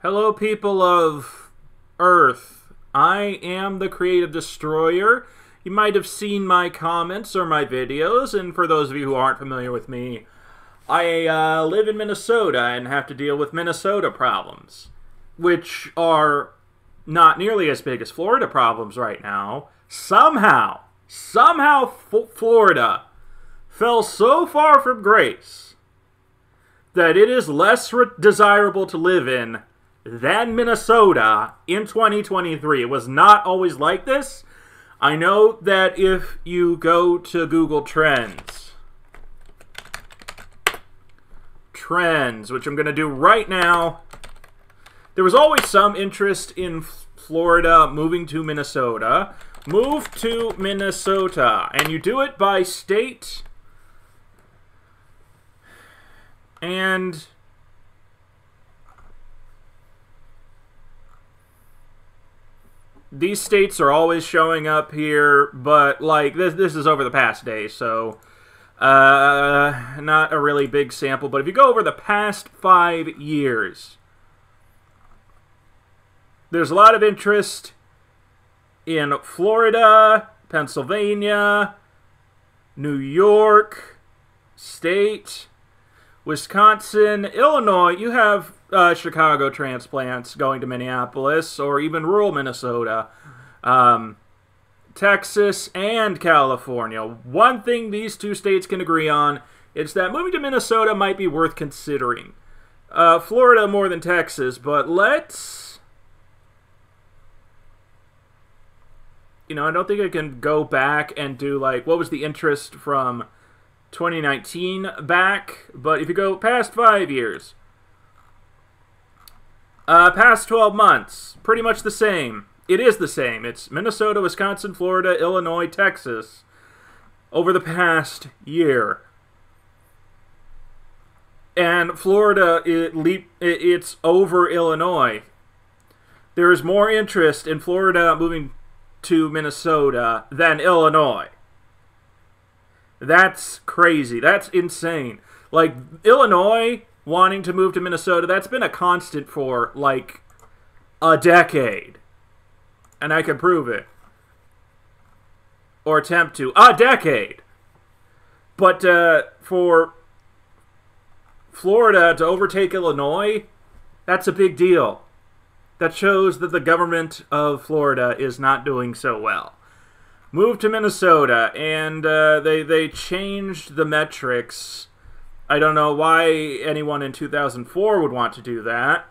Hello, people of Earth. I am the Creative Destroyer. You might have seen my comments or my videos, and for those of you who aren't familiar with me, I live in Minnesota and have to deal with Minnesota problems, which are not nearly as big as Florida problems right now. Somehow, Florida fell so far from grace that it is less desirable to live in than Minnesota in 2023. It was not always like this. I know that if you go to Google Trends, which I'm going to do right now, there was always some interest in Florida moving to Minnesota. Move to Minnesota, and you do it by state, and these states are always showing up here, but like this is over the past day, so not a really big sample. But if you go over the past 5 years, there's a lot of interest in Florida, Pennsylvania, New York State, Wisconsin, Illinois. You have Chicago transplants going to Minneapolis, or even rural Minnesota, Texas, and California. One thing these two states can agree on is that moving to Minnesota might be worth considering. Florida more than Texas, but let's... I don't think I can go back and do, like, what was the interest from 2019 back, but if you go past 5 years, past 12 months, pretty much the same. It is the same. It's Minnesota, Wisconsin, Florida, Illinois, Texas over the past year. And Florida, it's over Illinois. There is more interest in Florida moving to Minnesota than Illinois. That's crazy. That's insane. Like, Illinois wanting to move to Minnesota, that's been a constant for, like, a decade. And I can prove it. Or attempt to. A decade! But, for Florida to overtake Illinois, that's a big deal. That shows that the government of Florida is not doing so well. Moved to Minnesota, and they changed the metrics. I don't know why anyone in 2004 would want to do that.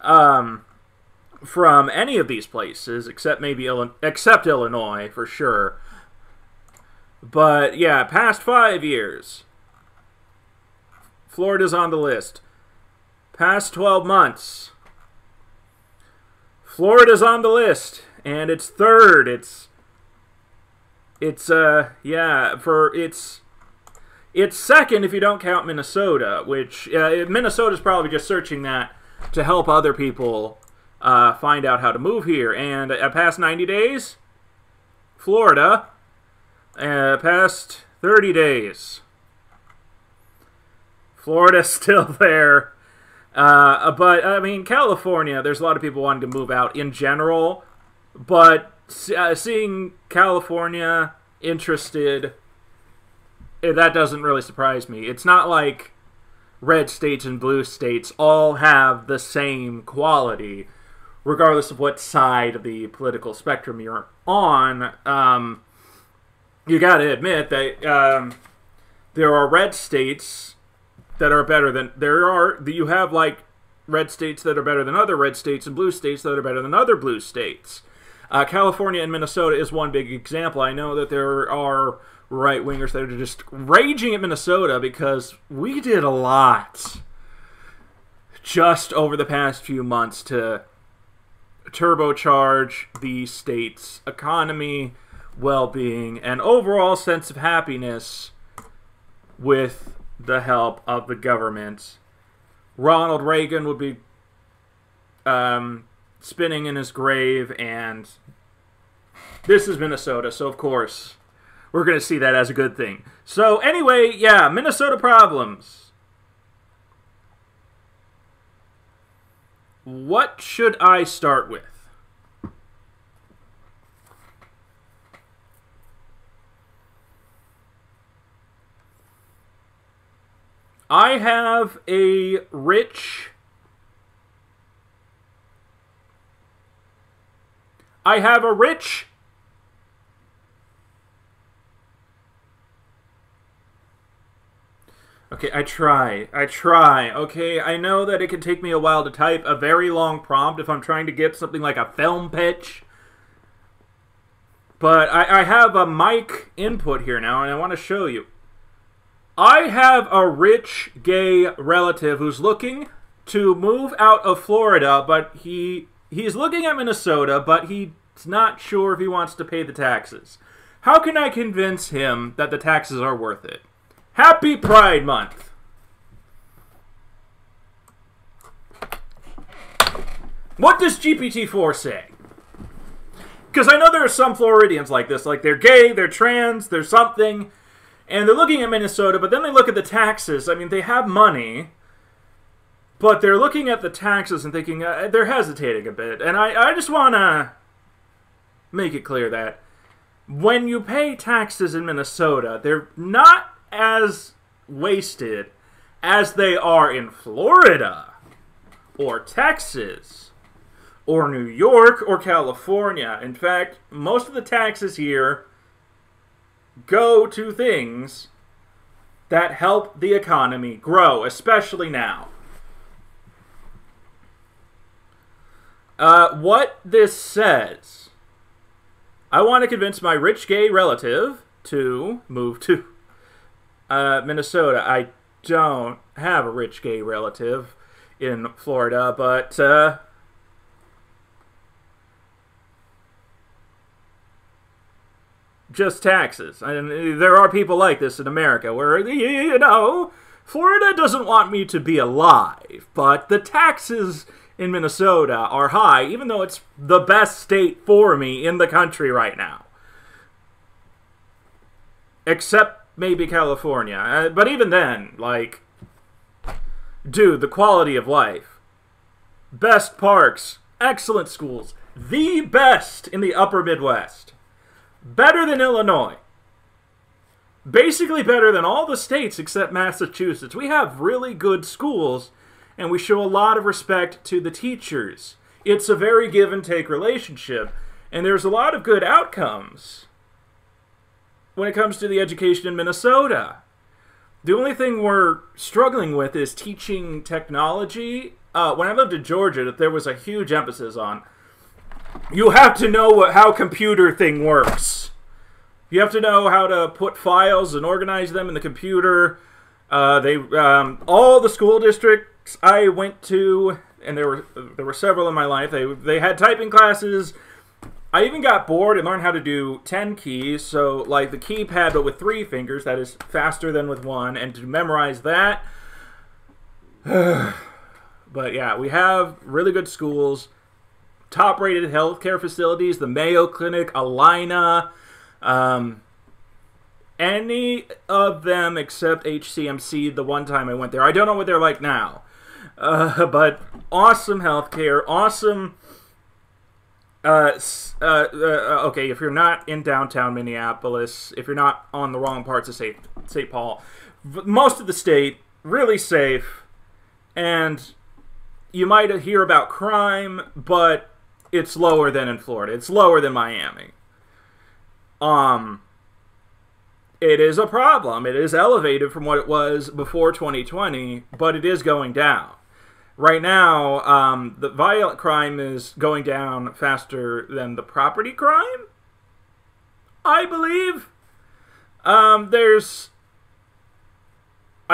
From any of these places, except maybe except Illinois, for sure. But yeah, past 5 years, Florida's on the list. Past 12 months, Florida's on the list. And it's third. It's second if you don't count Minnesota, which Minnesota's probably just searching that to help other people find out how to move here. And past 90 days, Florida. Past 30 days, Florida's still there. But I mean, California, there's a lot of people wanting to move out in general. But seeing California interested, that doesn't really surprise me. It's not like red states and blue states all have the same quality, regardless of what side of the political spectrum you're on. You gotta admit that there are red states that are better than... You have, like, red states that are better than other red states and blue states that are better than other blue states. California and Minnesota is one big example. I know that there are right-wingers that are just raging at Minnesota because we did a lot just over the past few months to turbocharge the state's economy, well-being, and overall sense of happiness with the help of the government. Ronald Reagan would be spinning in his grave, and this is Minnesota, so of course we're going to see that as a good thing. So anyway, yeah, Minnesota problems. What should I start with? I have a rich... Okay, I try. Okay, I know that it can take me a while to type a very long prompt if I'm trying to get something like a film pitch. But I have a mic input here now, and I want to show you. I have a rich gay relative who's looking to move out of Florida, but he's looking at Minnesota, but he's not sure if he wants to pay the taxes. How can I convince him that the taxes are worth it? Happy Pride Month! What does GPT-4 say? Because I know there are some Floridians like this. Like, they're gay, they're trans, they're something, and they're looking at Minnesota, but then they look at the taxes. I mean, they have money, but they're looking at the taxes and thinking, they're hesitating a bit. And I just want to make it clear that when you pay taxes in Minnesota, they're not as wasted as they are in Florida or Texas or New York or California. In fact, most of the taxes here go to things that help the economy grow, especially now. What this says, I want to convince my rich gay relative to move to Minnesota. I don't have a rich gay relative in Florida, but just taxes. And there are people like this in America where, you know, Florida doesn't want me to be alive, but the taxes in Minnesota are high, even though it's the best state for me in the country right now. Except maybe California. But even then, like, dude, the quality of life. Best parks, excellent schools, the best in the upper Midwest. Better than Illinois. Basically better than all the states except Massachusetts. We have really good schools, and we show a lot of respect to the teachers. It's a very give-and-take relationship, and there's a lot of good outcomes when it comes to the education in Minnesota. The only thing we're struggling with is teaching technology. When I lived in Georgia, there was a huge emphasis on, you have to know how computer thing works. You have to know how to put files and organize them in the computer. All the school districts I went to, and there were several in my life, they had typing classes. I even got bored and learned how to do 10 keys, so like the keypad but with 3 fingers, that is faster than with 1, and to memorize that. But yeah, we have really good schools, top-rated healthcare facilities, the Mayo Clinic, Alina, any of them except HCMC the one time I went there. I don't know what they're like now, but awesome healthcare, awesome. Okay, if you're not in downtown Minneapolis, if you're not on the wrong parts of St. Paul, most of the state, really safe, and you might hear about crime, but it's lower than in Florida. It's lower than Miami. It is a problem. It is elevated from what it was before 2020, but it is going down. Right now, the violent crime is going down faster than the property crime, I believe. I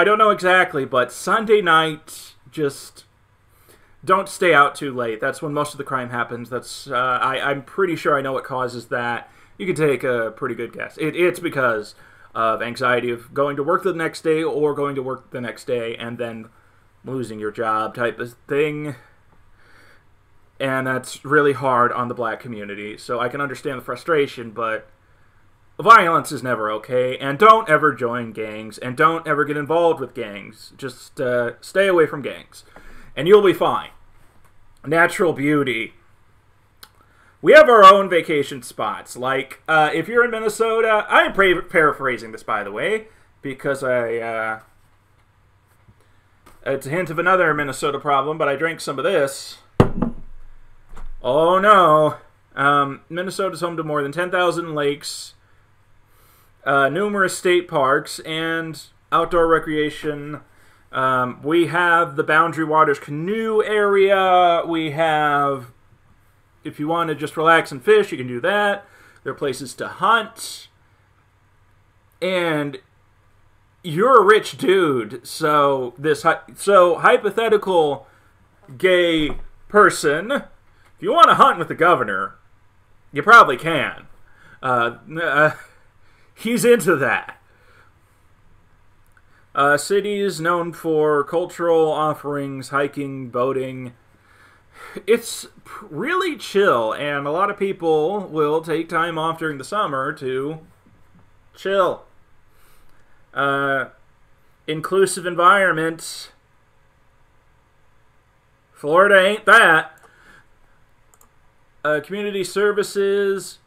don't know exactly, but Sunday night, just don't stay out too late. That's when most of the crime happens. I'm pretty sure I know what causes that. You can take a pretty good guess. It's because of anxiety of going to work the next day or going to work the next day and then losing your job type of thing. And that's really hard on the black community. So I can understand the frustration, but violence is never okay. And don't ever join gangs. And don't ever get involved with gangs. Just stay away from gangs. And you'll be fine. natural beauty. We have our own vacation spots. Like, if you're in Minnesota, I am paraphrasing this, by the way, because it's a hint of another Minnesota problem, but I drank some of this. Oh, no. Minnesota's home to more than 10,000 lakes, numerous state parks, and outdoor recreation. We have the Boundary Waters canoe area. We have, if you want to just relax and fish, you can do that. There are places to hunt. And you're a rich dude, so hypothetical gay person, if you want to hunt with the governor, you probably can. He's into that. Cities known for cultural offerings, hiking, boating. It's really chill, and a lot of people will take time off during the summer to chill. Inclusive environment. Florida ain't that. Community services.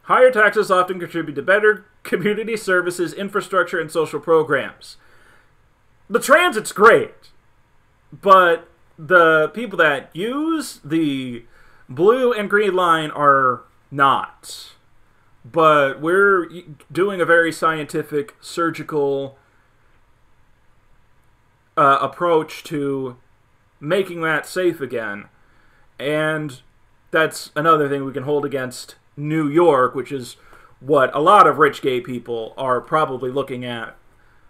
Higher taxes often contribute to better community services, infrastructure, and social programs. The transit's great, but the people that use the blue and green line are not. But we're doing a very scientific, surgical approach to making that safe again. And that's another thing we can hold against New York, which is what a lot of rich gay people are probably looking at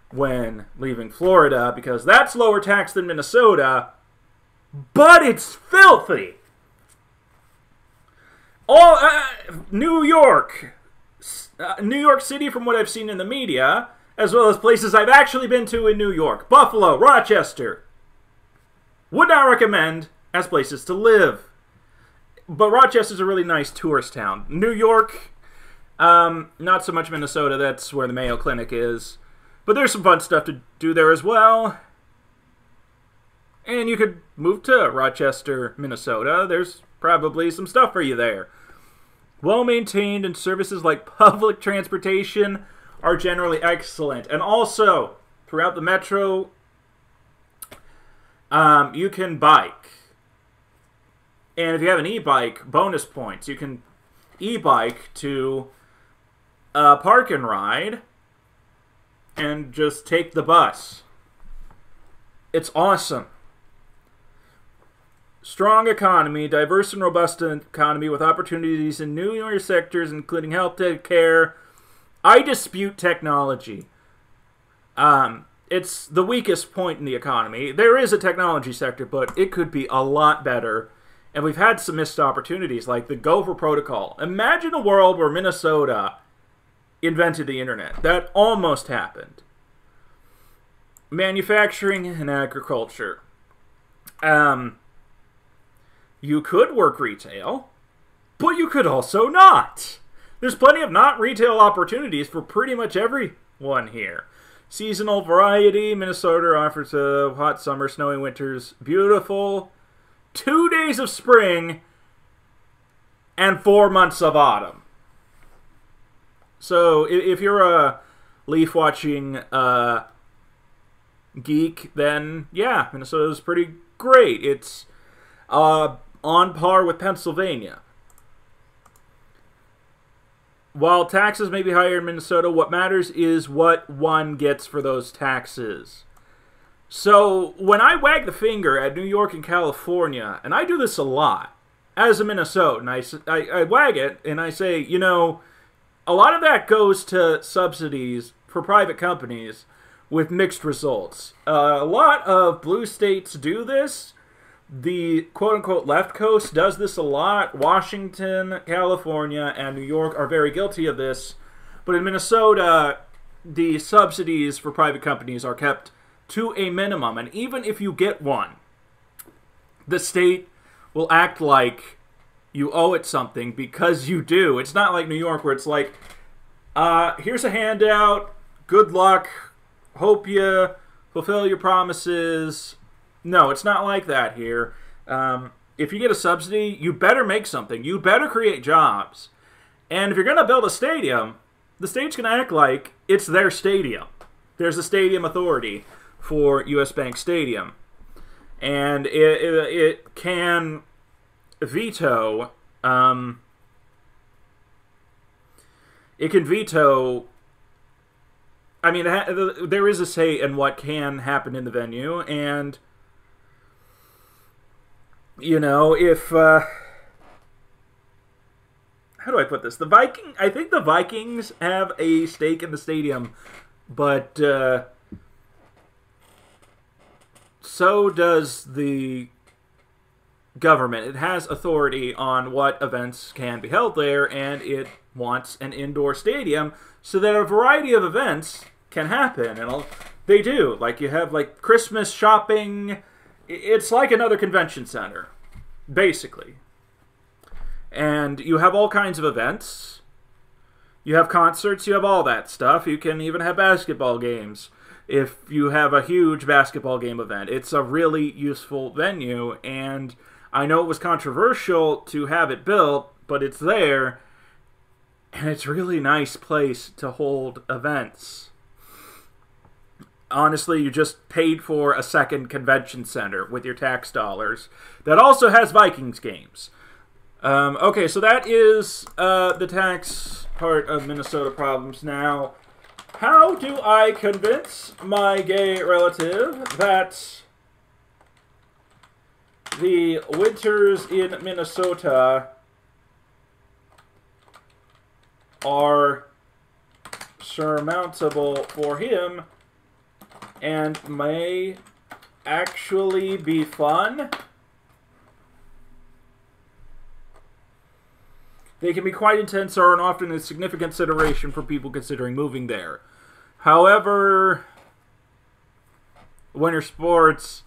when leaving Florida, because that's lower tax than Minnesota, but it's filthy. New York City, from what I've seen in the media, as well as places I've actually been to in New York, Buffalo, Rochester, would not recommend as places to live. But Rochester's a really nice tourist town. New York, not so much Minnesota. That's where the Mayo Clinic is. But there's some fun stuff to do there as well. And you could move to Rochester, Minnesota. There's probably some stuff for you there. Well-maintained, and services like public transportation are generally excellent. And also, throughout the metro, you can bike. And if you have an e-bike, bonus points. You can e-bike to park and ride and just take the bus. It's awesome. Strong economy, diverse and robust economy with opportunities in numerous sectors, including health care. I dispute technology. It's the weakest point in the economy. There is a technology sector, but it could be a lot better. And we've had some missed opportunities, like the Gopher Protocol. Imagine a world where Minnesota invented the internet. That almost happened. Manufacturing and agriculture. You could work retail, but you could also not. There's plenty of not retail opportunities for pretty much everyone here. Seasonal variety. Minnesota offers a hot summer, snowy winters, beautiful 2 days of spring, and 4 months of autumn. So if you're a leaf-watching geek, then yeah, Minnesota's pretty great. It's on par with Pennsylvania. While taxes may be higher in Minnesota, what matters is what one gets for those taxes. So when I wag the finger at New York and California, and I do this a lot as a Minnesotan, I wag it and I say, you know, a lot of that goes to subsidies for private companies with mixed results. A lot of blue states do this. The quote-unquote left coast does this a lot. Washington, California, and New York are very guilty of this. But in Minnesota, the subsidies for private companies are kept to a minimum. And even if you get one, the state will act like you owe it something because you do. It's not like New York where it's like, here's a handout, good luck, hope you fulfill your promises, No, it's not like that here. If you get a subsidy, you better make something. You better create jobs. And if you're going to build a stadium, the state's going to act like it's their stadium. There's a stadium authority for U.S. Bank Stadium. And it can veto... it can veto... I mean, there is a say in what can happen in the venue, and... You know, if... how do I put this? I think the Vikings have a stake in the stadium, but so does the government. It has authority on what events can be held there, and it wants an indoor stadium so that a variety of events can happen. And they do. Like, you have, like, Christmas shopping. It's like another convention center, basically. And you have all kinds of events. You have concerts, you have all that stuff. You can even have basketball games if you have a huge basketball game event. It's a really useful venue, and I know it was controversial to have it built, but it's there, and it's a really nice place to hold events. Honestly, you just paid for a second convention center with your tax dollars that also has Vikings games. Okay, so that is the tax part of Minnesota problems. Now, how do I convince my gay relative that the winters in Minnesota are surmountable for him and may actually be fun? They can be quite intense and often a significant consideration for people considering moving there. However, winter sports,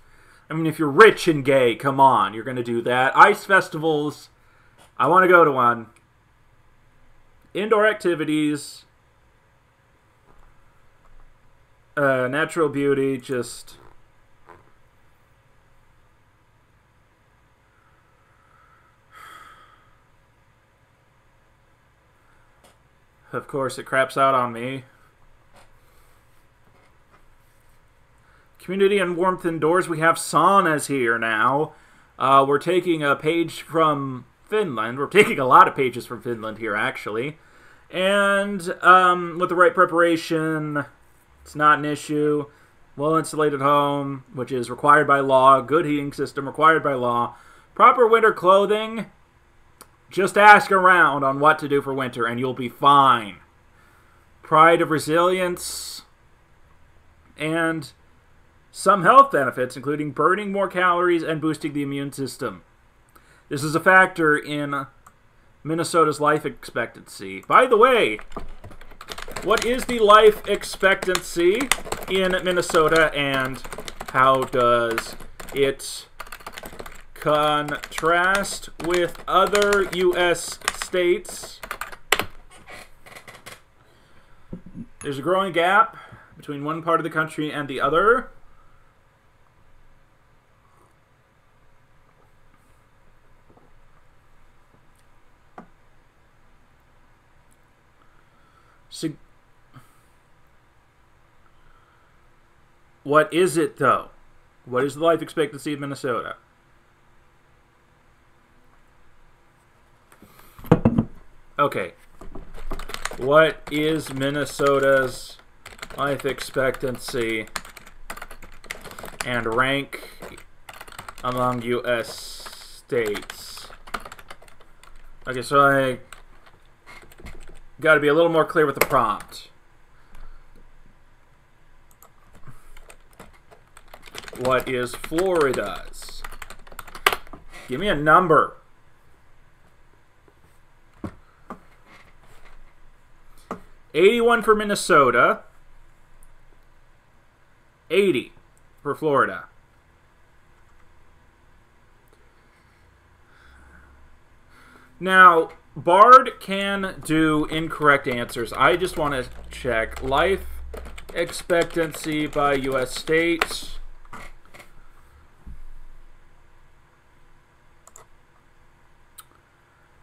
I mean, if you're rich and gay, come on, you're going to do that. Ice festivals, I want to go to one. Indoor activities, natural beauty, just... Of course, it craps out on me. Community and warmth indoors. We have saunas here now. We're taking a page from Finland. We're taking a lot of pages from Finland here, actually. And with the right preparation, it's not an issue. Well-insulated home, which is required by law. Good heating system, required by law. Proper winter clothing. Just ask around on what to do for winter, and you'll be fine. Pride of resilience. And some health benefits, including burning more calories and boosting the immune system. This is a factor in Minnesota's life expectancy. By the way, what is the life expectancy in Minnesota, and how does it contrast with other U.S. states? There's a growing gap between one part of the country and the other. So, what is it, though? What is the life expectancy of Minnesota? Okay. What is Minnesota's life expectancy and rank among U.S. states? Okay, so I got to be a little more clear with the prompt. What is Florida's? Give me a number. 81 for Minnesota. 80 for Florida. Now, Bard can do incorrect answers. I just want to check life expectancy by U.S. states.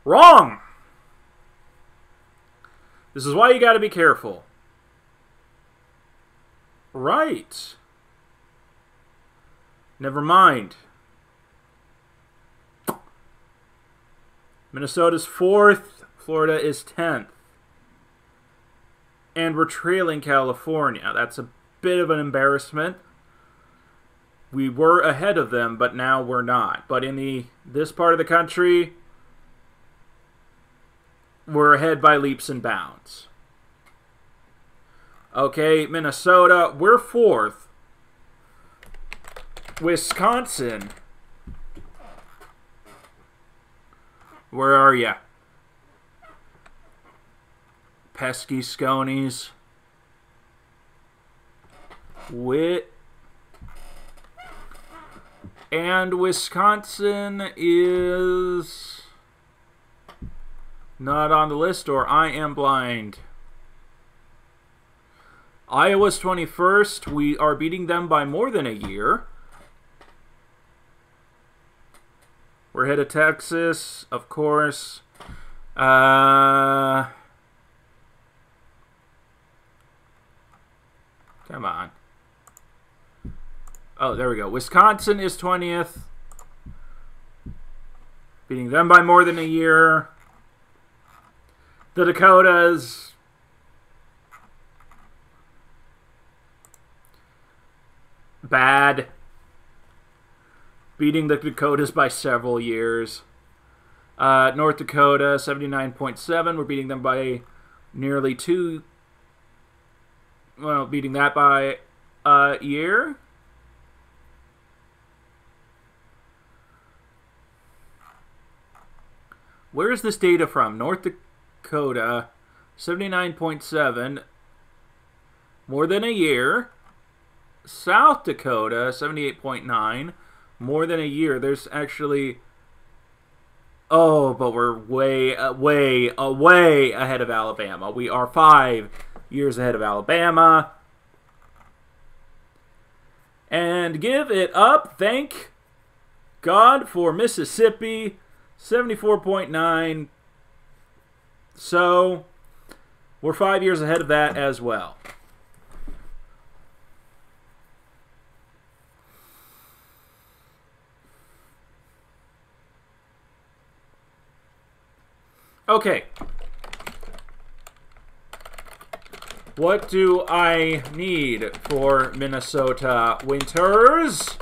Wrong! This is why you gotta be careful. Right. Never mind. Minnesota's 4th. Florida is 10th. And we're trailing California. That's a bit of an embarrassment. We were ahead of them, but now we're not. But in this part of the country, we're ahead by leaps and bounds. Okay, Minnesota, we're 4th. Wisconsin, where are ya? Pesky Sconies. And Wisconsin is not on the list, or I am blind. Iowa's 21st. We are beating them by more than a year. We're ahead of Texas, of course. Come on. Oh, there we go. Wisconsin is 20th. Beating them by more than a year. The Dakotas. Bad. Beating the Dakotas by several years. North Dakota, 79.7. We're beating them by nearly 2. Well, beating that by a year. Where is this data from? North Dakota, 79.7. More than a year. South Dakota, 78.9. More than a year. There's actually... Oh, but we're way ahead of Alabama. We are 5 years ahead of Alabama. And give it up. Thank God for Mississippi. 74.9. So, we're 5 years ahead of that as well. Okay. What do I need for Minnesota winters?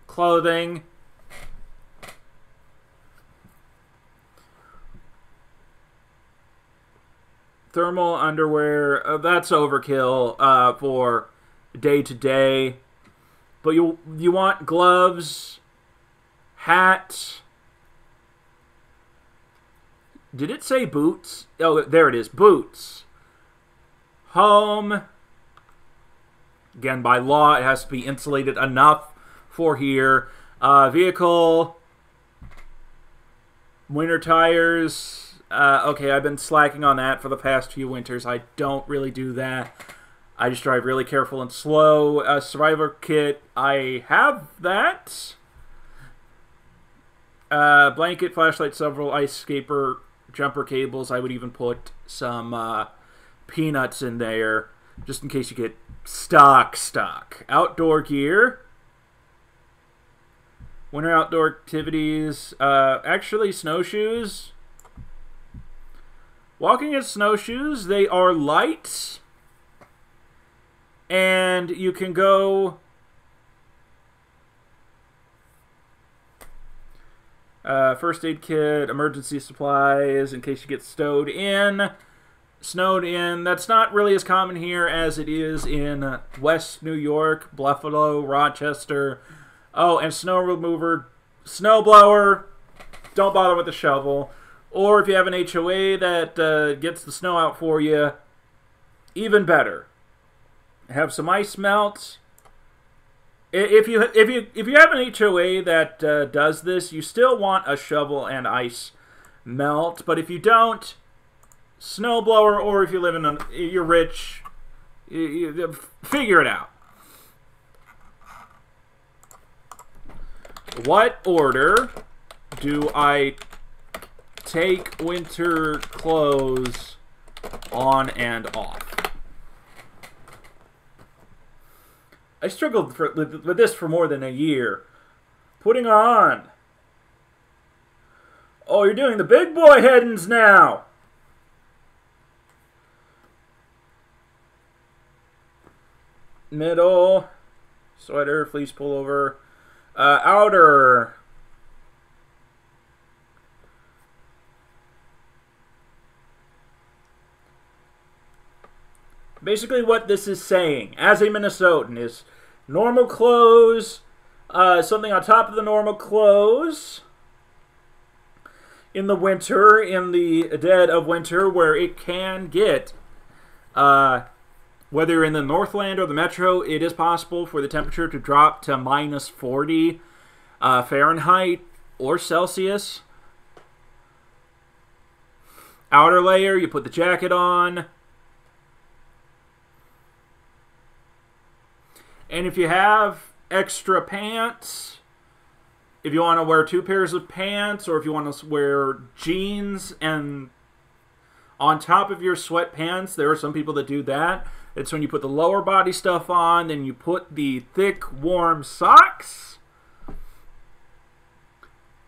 Clothing. Thermal underwear. That's overkill for day-to-day. But you want gloves, hat. Did it say boots? Oh, there it is. Boots. Home. Again, by law, it has to be insulated enough for here. Vehicle. Winter tires. Okay, I've been slacking on that for the past few winters. I don't really do that. I just drive really careful and slow. Survivor kit, I have that. Blanket, flashlight, several ice skater jumper cables. I would even put some peanuts in there, just in case you get stuck. Outdoor gear. Winter outdoor activities. Actually, snowshoes. Walking in snowshoes, they are light. And you can go first aid kit, emergency supplies in case you get snowed in. That's not really as common here as it is in West New York, Buffalo, Rochester. Oh, and snow remover, snow blower. Don't bother with the shovel. Or if you have an HOA that gets the snow out for you, even better. Have some ice melt. If you have an HOA that does this, you still want a shovel and ice melt. But if you don't, snowblower, or if you live in you're rich, you figure it out. What order do I take winter clothes on and off? I struggled with this for more than a year. Putting on. Oh, you're doing the big boy headings now. Middle. Sweater, fleece pullover. Outer. Basically what this is saying, as a Minnesotan, is normal clothes, something on top of the normal clothes in the winter, in the dead of winter, where it can get, whether in the Northland or the Metro, it is possible for the temperature to drop to minus 40 Fahrenheit or Celsius. Outer layer, you put the jacket on. And if you have extra pants, if you want to wear 2 pairs of pants, or if you want to wear jeans and on top of your sweatpants, there are some people that do that. It's when you put the lower body stuff on, then you put the thick, warm socks.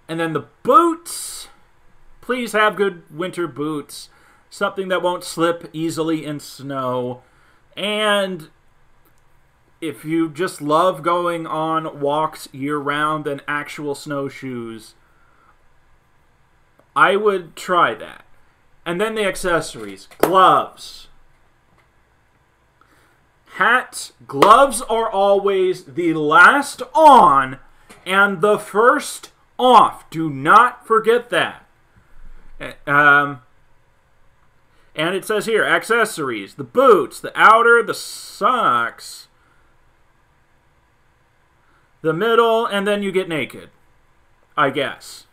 And then the boots. Please have good winter boots. Something that won't slip easily in snow. And if you just love going on walks year-round, then actual snowshoes, I would try that. And then the accessories. Gloves. Hat. Gloves are always the last on and the first off. Do not forget that. And it says here, accessories. The boots, the outer, the socks, the middle, and then you get naked, I guess.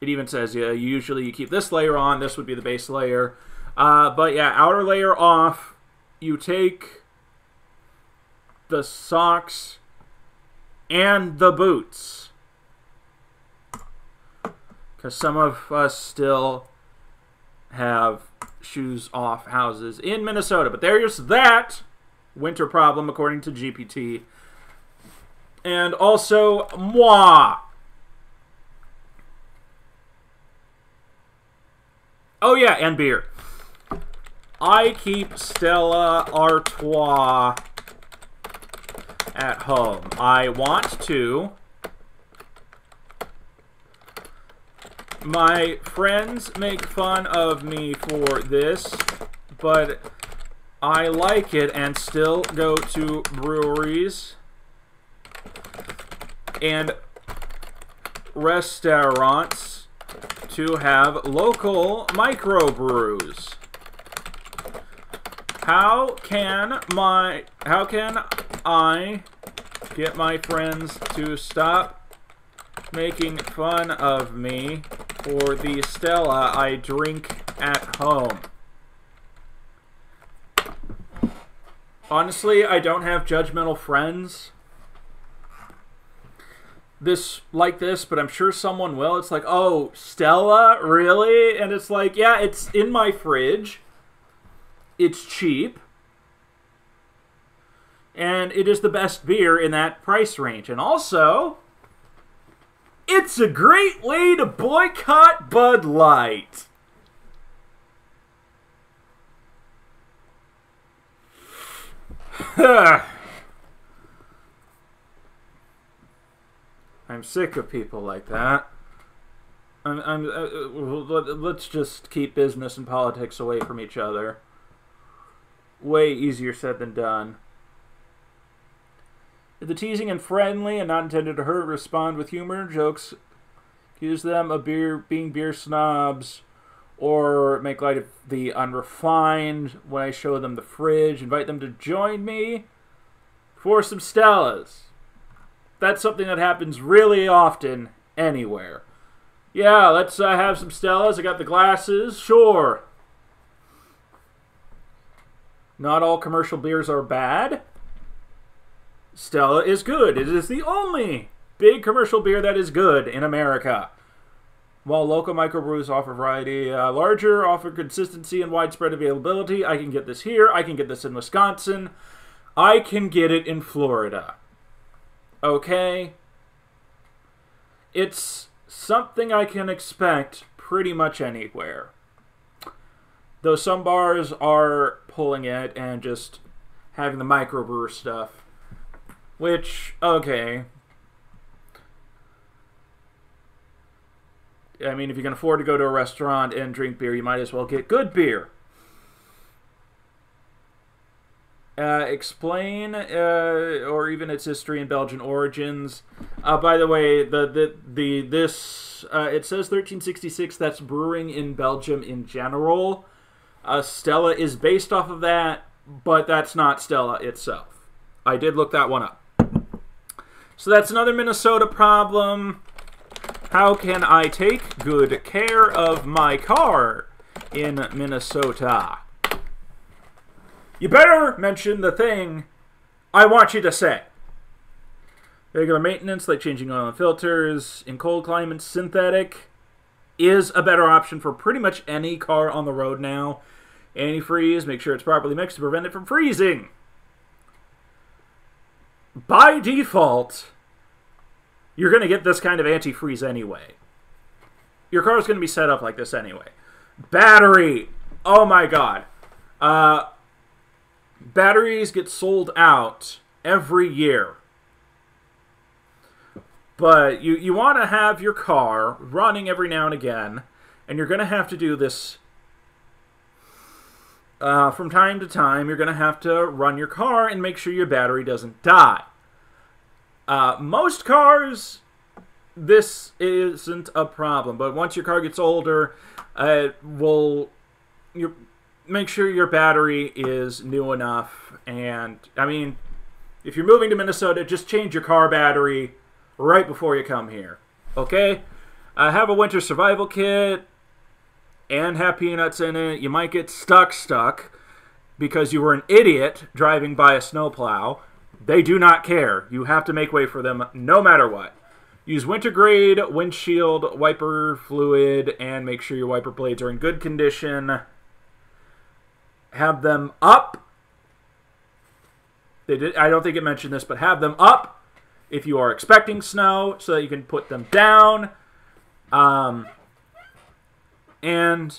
It even says, yeah, usually you keep this layer on. This would be the base layer. But yeah, outer layer off. You take the socks and the boots. Because some of us still have shoes off houses in Minnesota. But there's that winter problem, according to GPT. And also, moi. Oh yeah, and beer. I keep Stella Artois at home. I want to. My friends make fun of me for this, but I like it and still go to breweries and restaurants to have local microbrews. How can I get my friends to stop making fun of me for the Stella I drink at home? Honestly, I don't have judgmental friends like this, but I'm sure someone will. It's like, oh, Stella? Really? And it's like, yeah, it's in my fridge. It's cheap. And it is the best beer in that price range. And also, it's a great way to boycott Bud Light. I'm sick of people like that. Let's just keep business and politics away from each other. Way easier said than done. If the teasing and friendly and not intended to hurt, respond with humor, jokes, accuse them of being beer snobs, or make light of the unrefined when I show them the fridge, invite them to join me for some Stellas. That's something that happens really often anywhere. Yeah, let's have some Stellas. I got the glasses. Sure. Not all commercial beers are bad. Stella is good. It is the only big commercial beer that is good in America. While local microbrews offer variety, larger offer consistency and widespread availability. I can get this here. I can get this in Wisconsin. I can get it in Florida. Okay? It's something I can expect pretty much anywhere. Though some bars are pulling it and just having the microbrew stuff. Which, okay. I mean, if you can afford to go to a restaurant and drink beer, you might as well get good beer. Explain, or even its history and Belgian origins. By the way, it says 1366. That's brewing in Belgium in general. Stella is based off of that, but that's not Stella itself. I did look that one up. So that's another Minnesota problem. How can I take good care of my car in Minnesota? You better mention the thing I want you to say. Regular maintenance, like changing oil and filters. In cold climates, synthetic is a better option for pretty much any car on the road now. Antifreeze, make sure it's properly mixed to prevent it from freezing. By default, you're going to get this kind of antifreeze anyway. Your car is going to be set up like this anyway. Battery. Oh my god. Batteries get sold out every year. But you want to have your car running every now and again. And you're going to have to do this from time to time. You're going to have to run your car and make sure your battery doesn't die. Most cars, this isn't a problem, but once your car gets older, make sure your battery is new enough. And, I mean, if you're moving to Minnesota, just change your car battery right before you come here, okay? Have a winter survival kit and have peanuts in it. You might get stuck because you were an idiot driving by a snowplow. They do not care. You have to make way for them no matter what. Use winter grade windshield wiper fluid and make sure your wiper blades are in good condition. Have them up. I don't think it mentioned this, but have them up if you are expecting snow so that you can put them down. And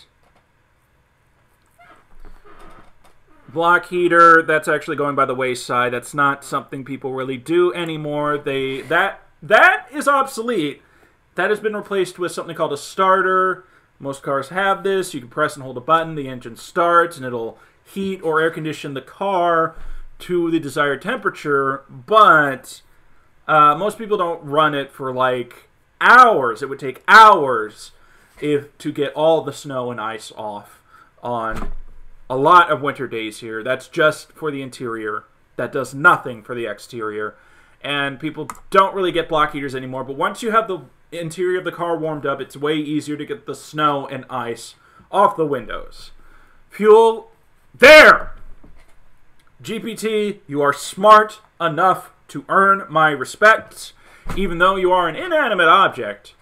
block heater, that's actually going by the wayside. That's not something people really do anymore. That is obsolete. That has been replaced with something called a starter. Most cars have this. You can press and hold a button. The engine starts, and it'll heat or air condition the car to the desired temperature. But most people don't run it for like hours. It would take hours to get all the snow and ice off on a lot of winter days here. That's just for the interior. That does nothing for the exterior. And people don't really get block heaters anymore. But once you have the interior of the car warmed up, it's way easier to get the snow and ice off the windows. Fuel, there! GPT, you are smart enough to earn my respect, even though you are an inanimate object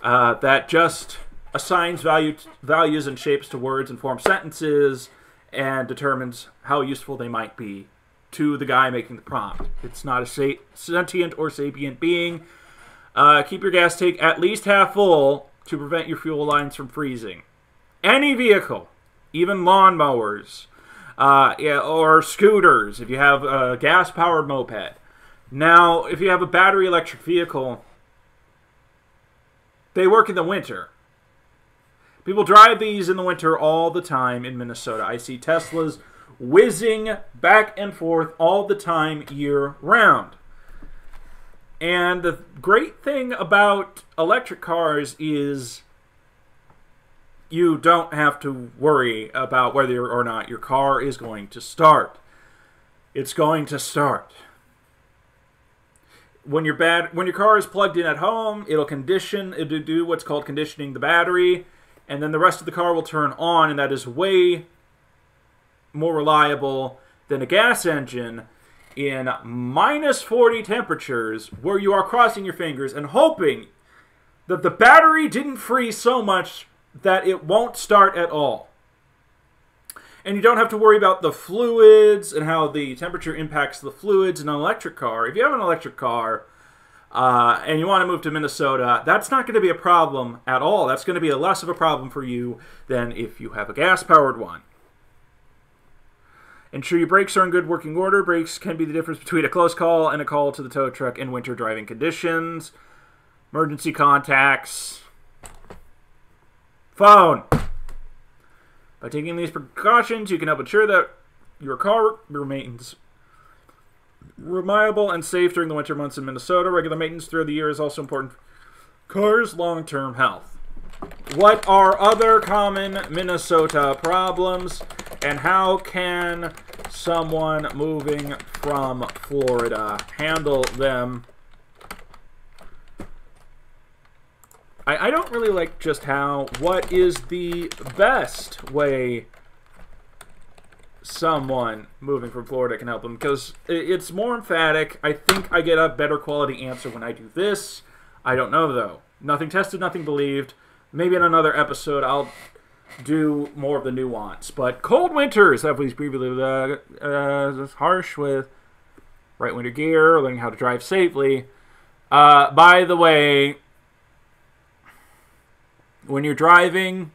that just assigns values and shapes to words and forms sentences and determines how useful they might be to the guy making the prompt. It's not a sentient or sapient being. Keep your gas tank at least half full to prevent your fuel lines from freezing. Any vehicle, even lawnmowers, or scooters, if you have a gas-powered moped. Now, if you have a battery electric vehicle, they work in the winter. People drive these in the winter all the time in Minnesota. I see Teslas whizzing back and forth all the time year-round. And the great thing about electric cars is you don't have to worry about whether or not your car is going to start. It's going to start. When your car is plugged in at home, it'll do what's called conditioning the battery, and then the rest of the car will turn on, and that is way more reliable than a gas engine in minus 40 temperatures where you are crossing your fingers and hoping that the battery didn't freeze so much that it won't start at all. And you don't have to worry about the fluids and how the temperature impacts the fluids in an electric car. If you have an electric car and you want to move to Minnesota, that's not going to be a problem at all. That's going to be less of a problem for you than if you have a gas-powered one. Ensure your brakes are in good working order. Brakes can be the difference between a close call and a call to the tow truck in winter driving conditions. Emergency contacts. Phone. By taking these precautions, you can help ensure that your car remains reliable and safe during the winter months in Minnesota. Regular maintenance throughout the year is also important for cars' long-term health. What are other common Minnesota problems, and how can someone moving from Florida handle them? I don't really like just how. What is the best way someone moving from Florida can help them? Because it's more emphatic. I think I get a better quality answer when I do this. I don't know, though. Nothing tested, nothing believed. Maybe in another episode I'll do more of the nuance. But cold winters, that was previously harsh with right winter gear, learning how to drive safely. By the way, when you're driving,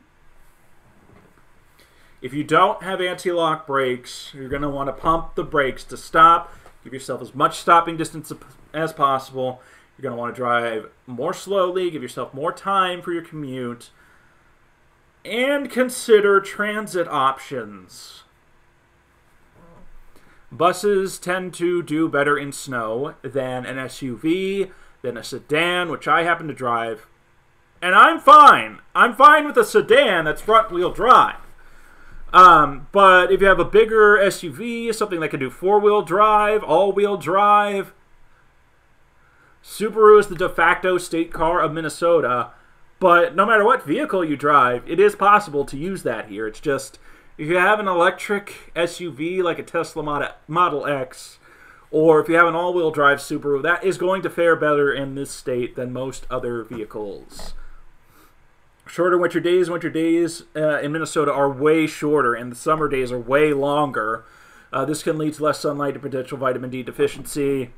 if you don't have anti-lock brakes, you're going to want to pump the brakes to stop. Give yourself as much stopping distance as possible. You're going to want to drive more slowly, give yourself more time for your commute, and consider transit options. Buses tend to do better in snow than an SUV, than a sedan, which I happen to drive. And I'm fine. I'm fine with a sedan that's front-wheel drive. But if you have a bigger SUV, something that can do four-wheel drive, all-wheel drive, Subaru is the de facto state car of Minnesota, but no matter what vehicle you drive, it is possible to use that here. It's just, if you have an electric SUV like a Tesla Model X, or if you have an all-wheel drive Subaru, that is going to fare better in this state than most other vehicles. Shorter winter days. Winter days in Minnesota are way shorter, and the summer days are way longer. This can lead to less sunlight and potential vitamin D deficiency.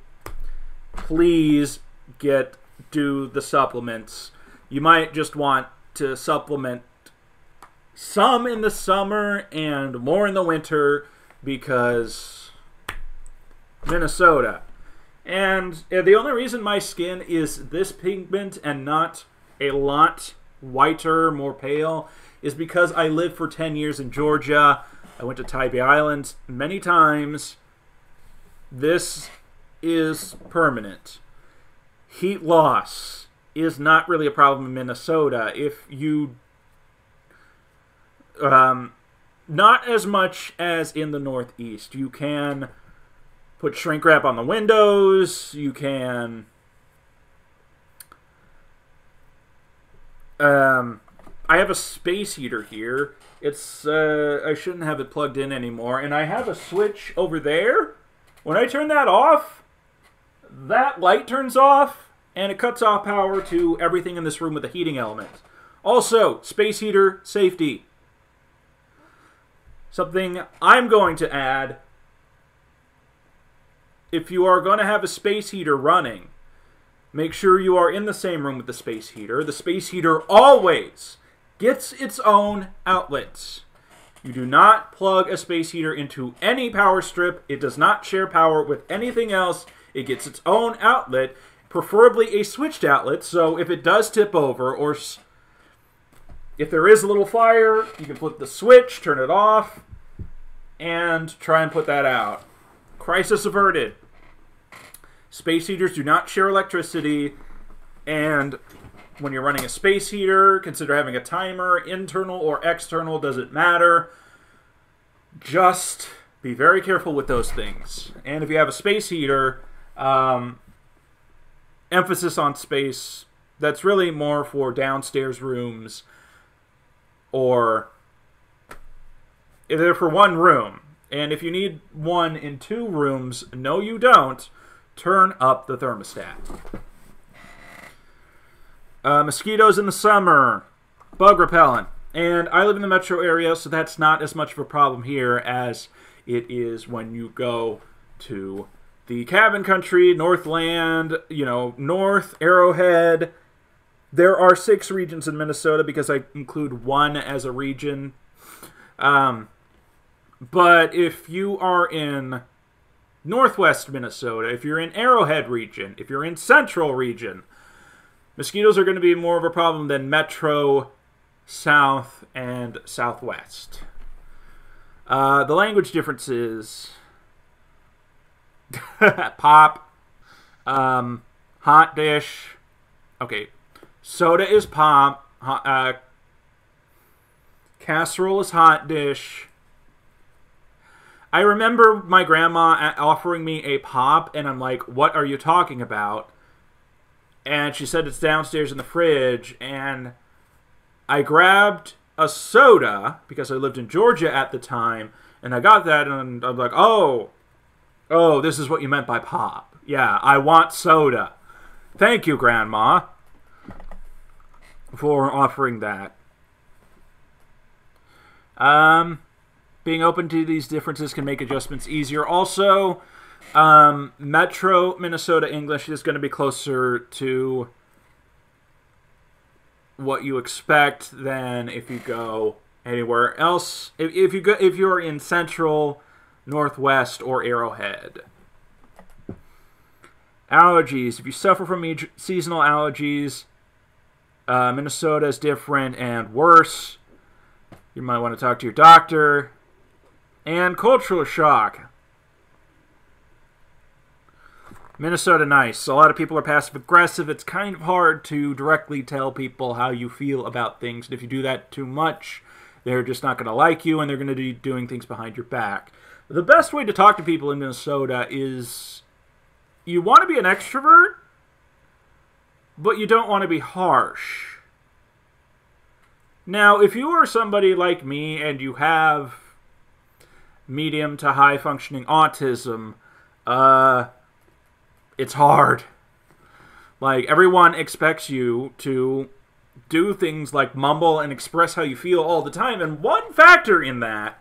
Please do the supplements. You might just want to supplement some in the summer and more in the winter because Minnesota. And the only reason my skin is this pigment and not a lot whiter, more pale, is because I lived for 10 years in Georgia. I went to Tybee Island many times. This is permanent. Heat loss is not really a problem in Minnesota. If you not as much as in the Northeast. You can put shrink wrap on the windows. You can I have a space heater here. It's I shouldn't have it plugged in anymore, and I have a switch over there. When I turn that off, that light turns off, and it cuts off power to everything in this room with a heating element. Also, space heater safety. Something I'm going to add, if you are going to have a space heater running, make sure you are in the same room with the space heater. The space heater always gets its own outlets. You do not plug a space heater into any power strip. It does not share power with anything else. It gets its own outlet, preferably a switched outlet, so if it does tip over, or if there is a little fire, you can flip the switch, turn it off, and try and put that out. Crisis averted. Space heaters do not share electricity, and when you're running a space heater, consider having a timer, internal or external, doesn't matter. Just be very careful with those things. And if you have a space heater, emphasis on space, that's really more for downstairs rooms, or if they're for one room. And if you need one in 2 rooms, no you don't, turn up the thermostat. Mosquitoes in the summer. Bug repellent. And I live in the metro area, so that's not as much of a problem here as it is when you go to the cabin country, Northland, North, Arrowhead. There are 6 regions in Minnesota because I include 1 as a region. But if you are in Northwest Minnesota, if you're in Arrowhead region, if you're in Central region, mosquitoes are going to be more of a problem than Metro, South, and Southwest. The language differences. Pop. Hot dish. Okay. Soda is pop. Casserole is hot dish. I remember my grandma offering me a pop, and I'm like, what are you talking about? And she said it's downstairs in the fridge, and I grabbed a soda, because I lived in Georgia at the time, and I got that, and I'm like, oh, this is what you meant by pop. Yeah, I want soda. Thank you, Grandma, for offering that. Being open to these differences can make adjustments easier. Also, Metro Minnesota English is going to be closer to what you expect than if you go anywhere else. If you're in Central, Northwest, or Arrowhead. Allergies. If you suffer from seasonal allergies, Minnesota is different and worse. You might want to talk to your doctor. And cultural shock. Minnesota nice. A lot of people are passive-aggressive. It's kind of hard to directly tell people how you feel about things. And if you do that too much, they're just not going to like you, and they're going to be doing things behind your back. The best way to talk to people in Minnesota is you want to be an extrovert, but you don't want to be harsh. Now, if you are somebody like me and you have medium to high functioning autism, it's hard. Like, everyone expects you to do things like mumble and express how you feel all the time, and one factor in that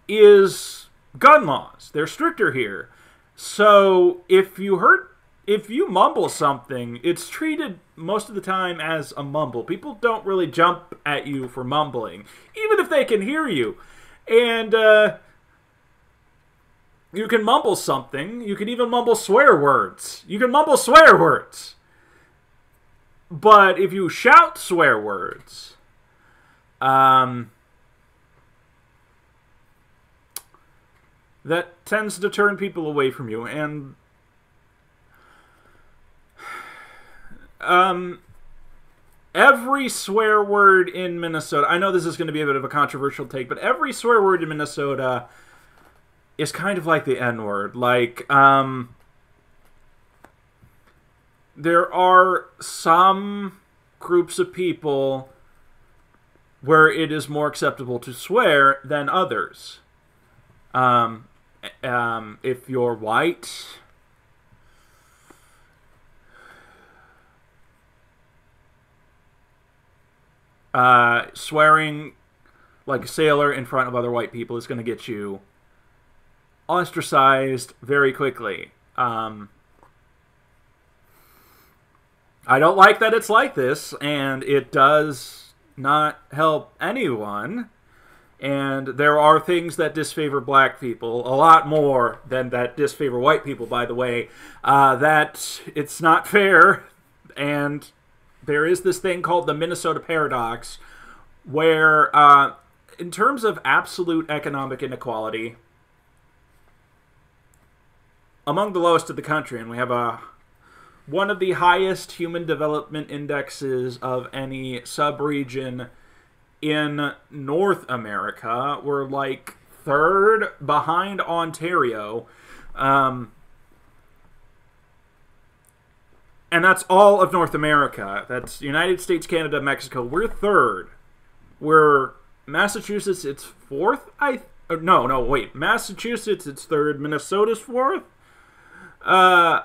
is gun laws. They're stricter here. So if you mumble something, it's treated most of the time as a mumble. People don't really jump at you for mumbling, even if they can hear you. And you can mumble something. You can even mumble swear words. You can mumble swear words. But if you shout swear words, that tends to turn people away from you. And every swear word in Minnesota, I know this is going to be a bit of a controversial take, but every swear word in Minnesota is kind of like the N-word. Like, there are some groups of people where it is more acceptable to swear than others. If you're white, swearing like a sailor in front of other white people is going to get you ostracized very quickly. I don't like that it's like this, and it does not help anyone. And there are things that disfavor black people, a lot more than that disfavor white people, by the way, that it's not fair. And there is this thing called the Minnesota paradox, where in terms of absolute economic inequality, among the lowest in the country, and we have one of the highest human development indexes of any sub-region in North America. We're like 3rd behind Ontario. And that's all of North America. That's United States, Canada, Mexico. We're 3rd. We're Massachusetts, it's 4th, I No, wait. Massachusetts, it's third. Minnesota's fourth. I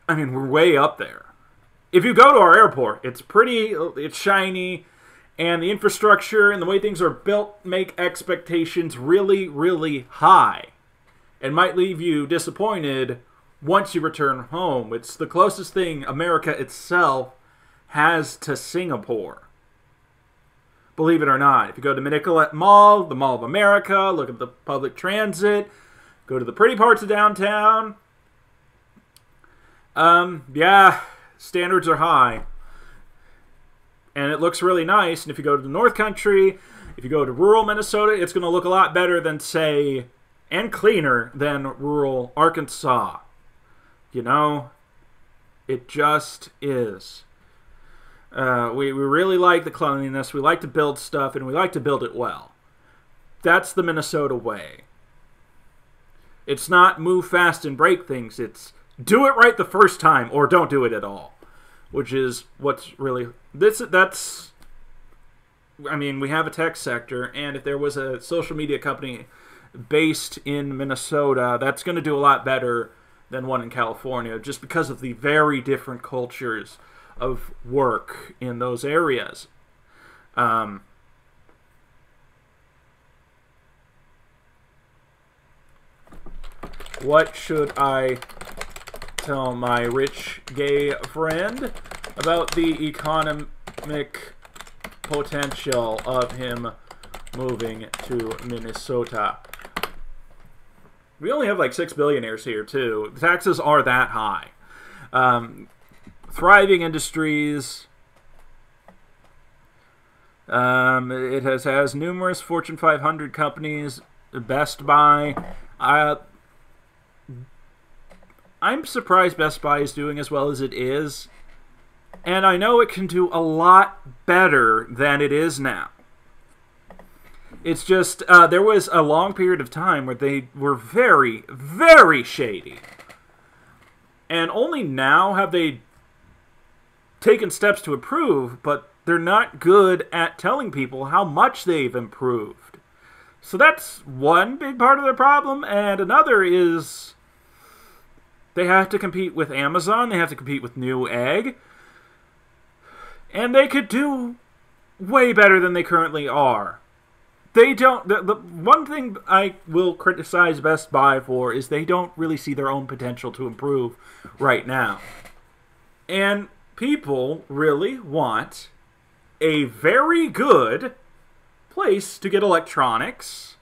mean, we're way up there. If you go to our airport, it's pretty, it's shiny, and the infrastructure and the way things are built make expectations really, really high, and might leave you disappointed once you return home. It's the closest thing America itself has to Singapore. Believe it or not. If you go to Nicollet Mall, the Mall of America, look at the public transit, go to the pretty parts of downtown. Yeah, standards are high. And it looks really nice. And if you go to the North Country, if you go to rural Minnesota, it's going to look a lot better than, say, and cleaner than rural Arkansas. You know, it just is. We really like the cleanliness. We like to build stuff, and we like to build it well. That's the Minnesota way. It's not move fast and break things. It's do it right the first time, or don't do it at all. Which is what's really... That's... I mean, we have a tech sector, and if there was a social media company based in Minnesota, that's going to do a lot better than one in California, just because of the very different cultures of work in those areas. What should I tell my rich gay friend about the economic potential of him moving to Minnesota? We only have like 6 billionaires here, too. The taxes are that high. Thriving industries. It has numerous Fortune 500 companies. Best Buy. I'm surprised Best Buy is doing as well as it is. And I know it can do a lot better than it is now. It's just, there was a long period of time where they were very, very shady. And only now have they taken steps to improve, but they're not good at telling people how much they've improved. So that's one big part of their problem, and another is they have to compete with Amazon, they have to compete with Newegg, and they could do way better than they currently are. They don't... The one thing I will criticize Best Buy for is they don't really see their own potential to improve right now. And people really want a very good place to get electronics.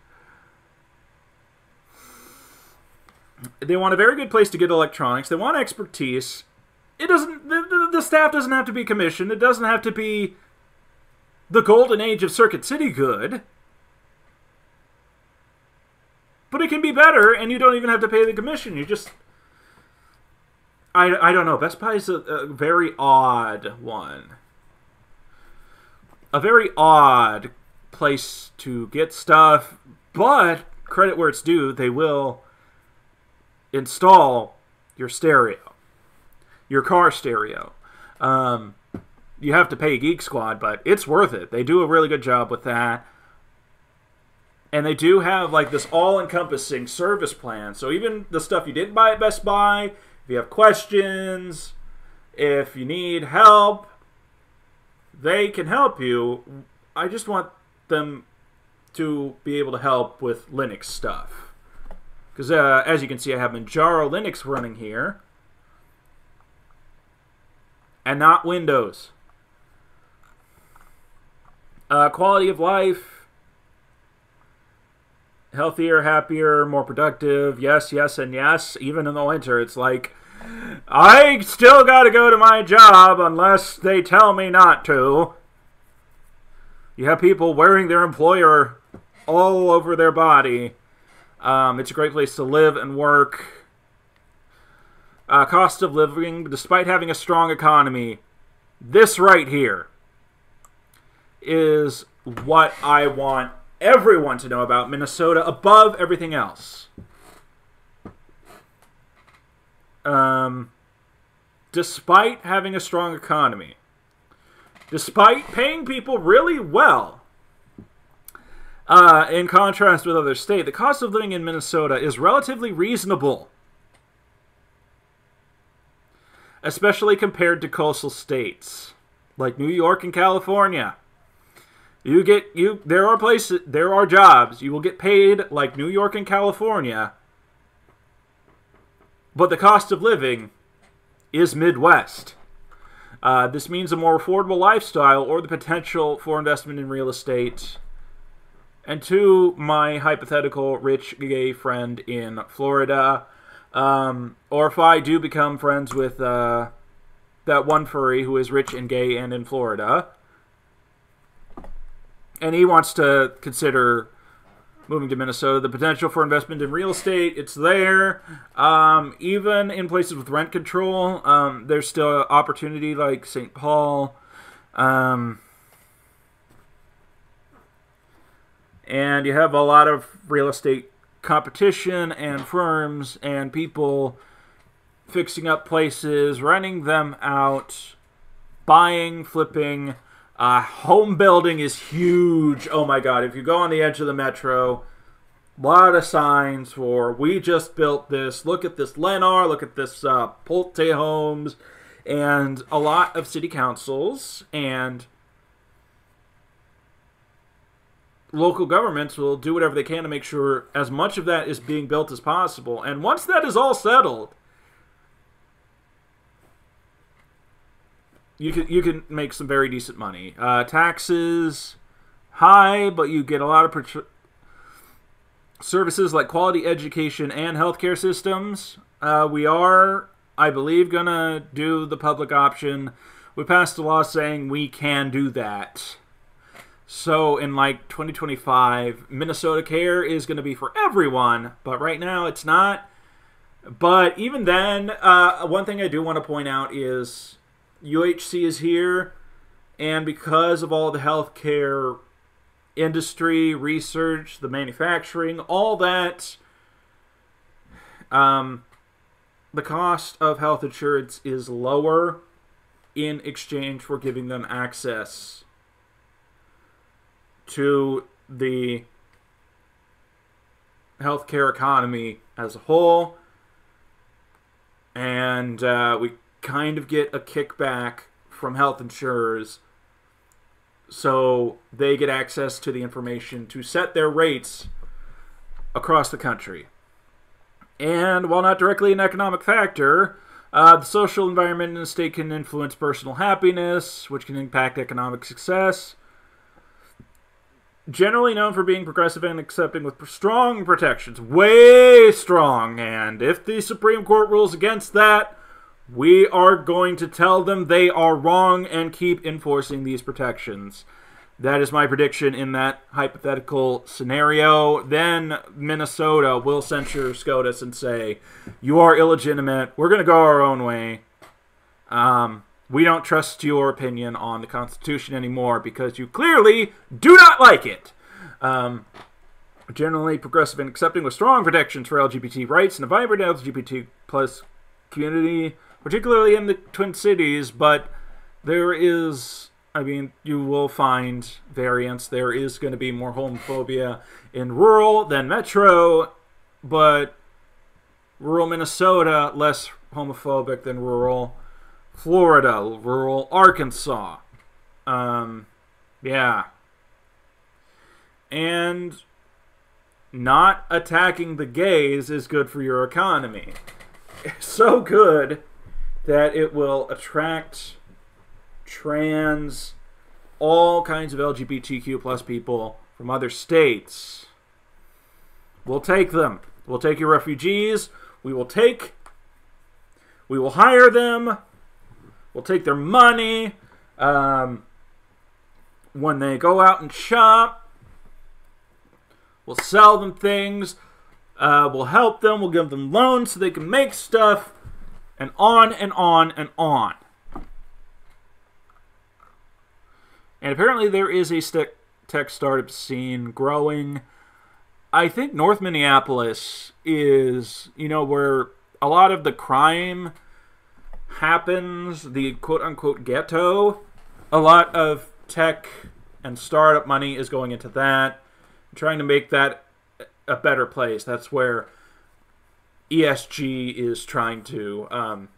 They want a very good place to get electronics. They want expertise. It doesn't... The staff doesn't have to be commissioned. It doesn't have to be the golden age of Circuit City good. But it can be better, and you don't even have to pay the commission. You just... I don't know. Best Buy is a very odd one. A very odd place to get stuff, but credit where it's due, they will install your stereo. Your car stereo. You have to pay Geek Squad, but it's worth it. They do a really good job with that. And they do have like this all-encompassing service plan. So even the stuff you didn't buy at Best Buy, if you have questions, if you need help, they can help you. I just want them to be able to help with Linux stuff. Because as you can see, I have Manjaro Linux running here. And not Windows. Quality of life. Healthier, happier, more productive. Yes, yes, and yes. Even in the winter, it's like, I still gotta go to my job unless they tell me not to. You have people wearing their employer all over their body. It's a great place to live and work. Cost of living, despite having a strong economy, this right here is what I want everyone to know about Minnesota above everything else. Despite having a strong economy, despite paying people really well, In contrast with other states, the cost of living in Minnesota is relatively reasonable, especially compared to coastal states like New York and California. There are jobs you will get paid like New York and California, but the cost of living is Midwest. This means a more affordable lifestyle or the potential for investment in real estate. And to my hypothetical rich gay friend in Florida, or if I do become friends with that one furry who is rich and gay and in Florida, and he wants to consider moving to Minnesota, the potential for investment in real estate, it's there. Even in places with rent control, there's still opportunity like St. Paul. And you have a lot of real estate competition and firms and people fixing up places, renting them out, buying, flipping. Home building is huge. Oh my god, if you go on the edge of the metro, a lot of signs for, we just built this, look at this Lennar, look at this Pulte Homes, and a lot of city councils and local governments will do whatever they can to make sure as much of that is being built as possible. And once that is all settled, you can make some very decent money. Taxes high, but you get a lot of services like quality education and healthcare systems. We are, I believe, gonna do the public option. We passed a law saying we can do that. So in like 2025, Minnesota Care is going to be for everyone, but right now it's not. But even then, one thing I do want to point out is UHC is here, and because of all the healthcare industry, research, the manufacturing, all that, the cost of health insurance is lower in exchange for giving them access to the healthcare economy as a whole, and we kind of get a kickback from health insurers, so they get access to the information to set their rates across the country. And while not directly an economic factor, the social environment in the state can influence personal happiness, which can impact economic success. Generally known for being progressive and accepting with strong protections. Way strong. And if the Supreme Court rules against that, we are going to tell them they are wrong and keep enforcing these protections. That is my prediction in that hypothetical scenario. Then Minnesota will censure SCOTUS and say, you are illegitimate. We're going to go our own way. We don't trust your opinion on the Constitution anymore because you clearly do not like it. Generally progressive and accepting with strong protections for LGBT rights and a vibrant LGBT plus community, particularly in the Twin Cities, but there is, I mean, you will find variants. There is going to be more homophobia in rural than metro, but rural Minnesota, less homophobic than rural Florida, rural Arkansas. Yeah. And not attacking the gays is good for your economy. It's so good that it will attract trans, all kinds of LGBTQ plus people from other states. We'll take them. We'll take your refugees. We will hire them. We'll take their money. When they go out and shop, we'll sell them things. We'll help them. We'll give them loans so they can make stuff. And on and on and on. And apparently there is a tech startup scene growing. I think North Minneapolis is, where a lot of the crime happens, the quote-unquote ghetto. A lot of tech and startup money is going into that. trying to make that a better place. That's where ESG is trying to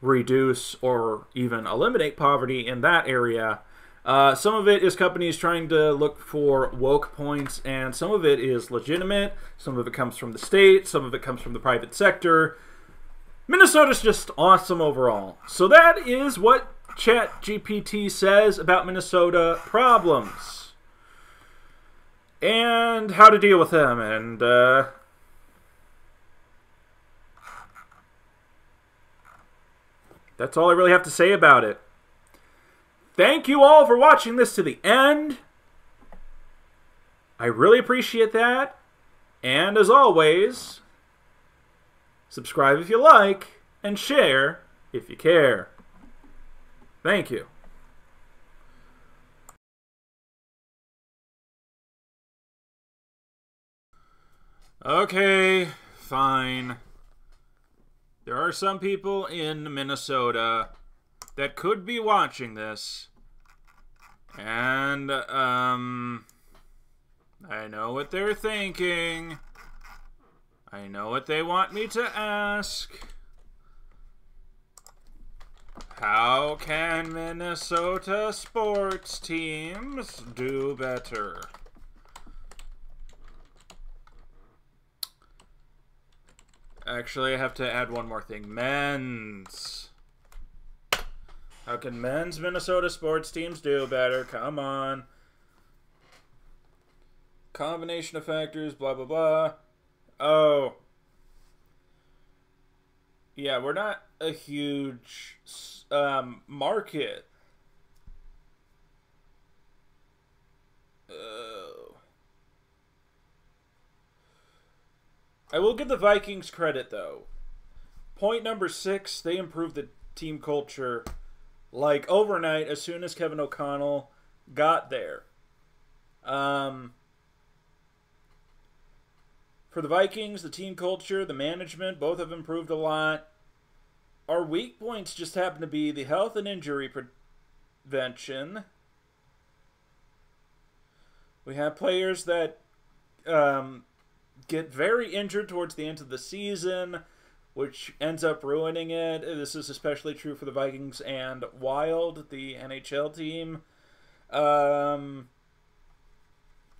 reduce or even eliminate poverty in that area. Some of it is companies trying to look for woke points, and some of it is legitimate. Some of it comes from the state. Some of it comes from the private sector. Minnesota's just awesome overall. So that is what ChatGPT says about Minnesota problems and how to deal with them. And that's all I really have to say about it. Thank you all for watching this to the end. I really appreciate that. And as always, subscribe if you like, and share if you care. Thank you. Okay, fine. There are some people in Minnesota that could be watching this, and I know what they're thinking. I know what they want me to ask. How can Minnesota sports teams do better? Actually, I have to add one more thing. Men's. How can men's Minnesota sports teams do better? Come on. Combination of factors, blah, blah, blah. Oh. Yeah, we're not a huge market. I will give the Vikings credit, though. Point number 6, they improved the team culture like overnight as soon as Kevin O'Connell got there. For the Vikings, the team culture, the management, both have improved a lot. Our weak points just happen to be the health and injury prevention. We have players that get very injured towards the end of the season, which ends up ruining it. This is especially true for the Vikings and Wild, the NHL team.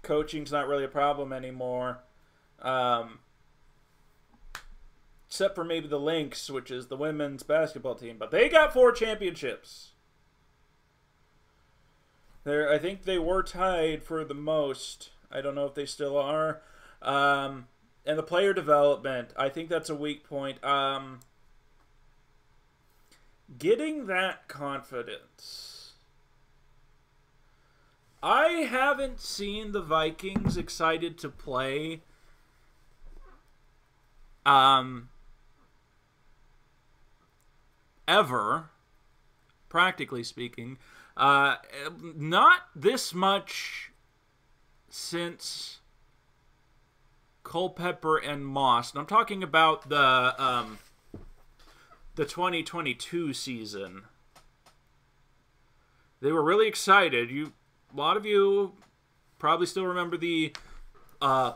Coaching's not really a problem anymore. Except for maybe the Lynx, which is the women's basketball team. But they got 4 championships. I think they were tied for the most. I don't know if they still are. And the player development, I think that's a weak point. Getting that confidence. I haven't seen the Vikings excited to play ever, practically speaking. Not this much since Culpepper and Moss. And I'm talking about the 2022 season. They were really excited. A lot of you probably still remember the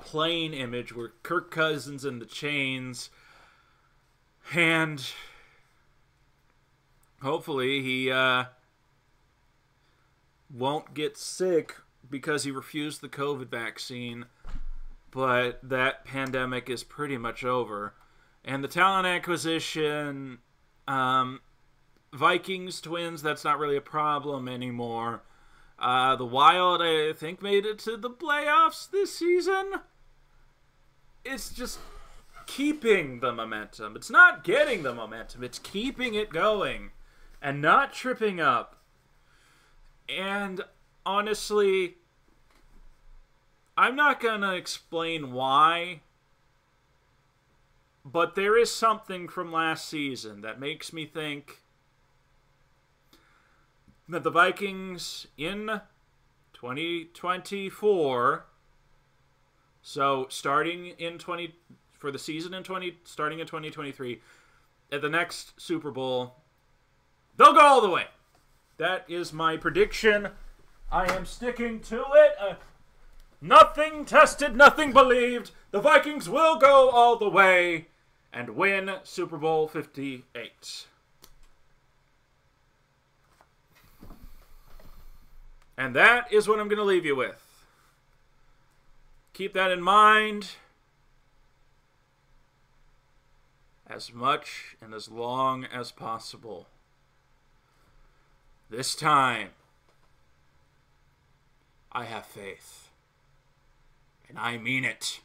plane image where Kirk Cousins and the Chains, and hopefully he won't get sick because he refused the COVID vaccine. But that pandemic is pretty much over. And the talent acquisition, Vikings, Twins, that's not really a problem anymore. The Wild, I think, made it to the playoffs this season. It's just keeping the momentum. It's not getting the momentum. It's keeping it going and not tripping up. And honestly, I'm not going to explain why, but there is something from last season that makes me think that the Vikings in 2024, so starting in for the season starting in 2023, at the next Super Bowl, they'll go all the way. That is my prediction. I am sticking to it. Nothing tested, nothing believed. The Vikings will go all the way and win Super Bowl 58. And that is what I'm going to leave you with. Keep that in mind as much and as long as possible. This time, I have faith. And I mean it.